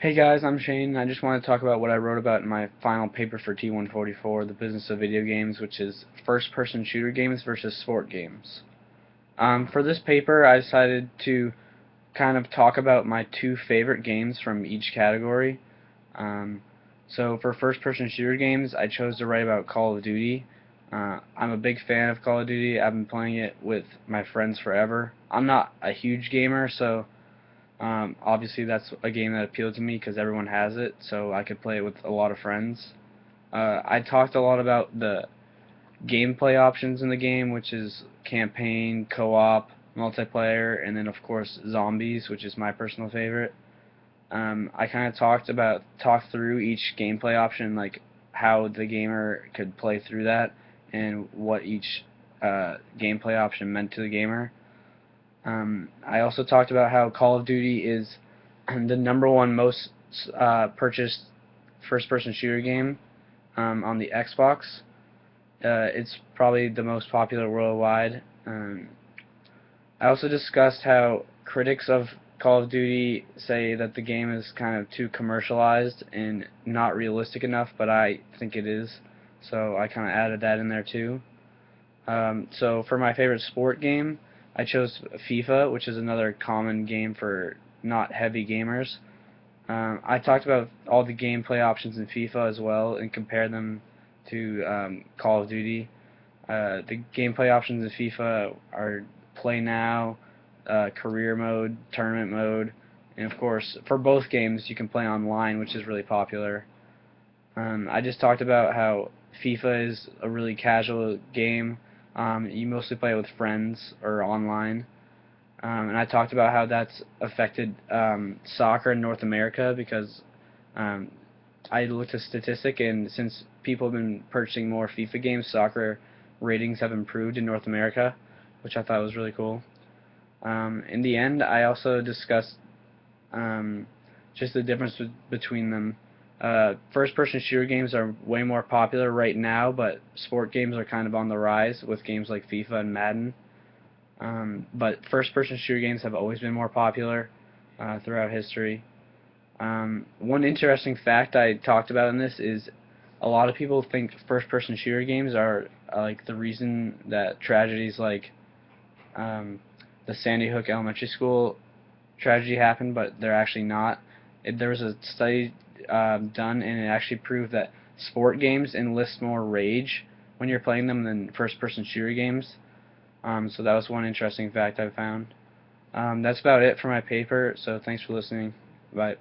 Hey guys, I'm Shane. I just want to talk about what I wrote about in my final paper for T-144, The Business of Video Games, which is first-person shooter games versus sport games. For this paper, I decided to kind of talk about my two favorite games from each category. Um, so for first-person shooter games, I chose to write about Call of Duty. I'm a big fan of Call of Duty. I've been playing it with my friends forever. I'm not a huge gamer, so obviously, that's a game that appealed to me because everyone has it, so I could play it with a lot of friends. I talked a lot about the gameplay options in the game, which is campaign, co-op, multiplayer, and then of course zombies, which is my personal favorite. I kind of talked through each gameplay option, like how the gamer could play through that, and what each gameplay option meant to the gamer. I also talked about how Call of Duty is the number one most purchased first-person shooter game on the Xbox. It's probably the most popular worldwide. I also discussed how critics of Call of Duty say that the game is kind of too commercialized and not realistic enough, but I think it is. So I kind of added that in there too. So for my favorite sport game, I chose FIFA, which is another common game for not heavy gamers. I talked about all the gameplay options in FIFA as well and compared them to Call of Duty. The gameplay options in FIFA are Play Now, Career Mode, Tournament Mode, and of course, for both games, you can play online, which is really popular. I just talked about how FIFA is a really casual game. You mostly play it with friends or online. And I talked about how that's affected soccer in North America because um, I looked at statistic, and since people have been purchasing more FIFA games, soccer ratings have improved in North America, which I thought was really cool. In the end, I also discussed um, just the difference between them. First-person shooter games are way more popular right now, but sport games are kind of on the rise with games like FIFA and Madden. But first-person shooter games have always been more popular throughout history. One interesting fact I talked about in this is a lot of people think first-person shooter games are like the reason that tragedies like um, the Sandy Hook Elementary School tragedy happened, but they're actually not. There was a study done, and it actually proved that sport games enlist more rage when you're playing them than first-person shooter games. So that was one interesting fact I found. That's about it for my paper, so thanks for listening. Bye.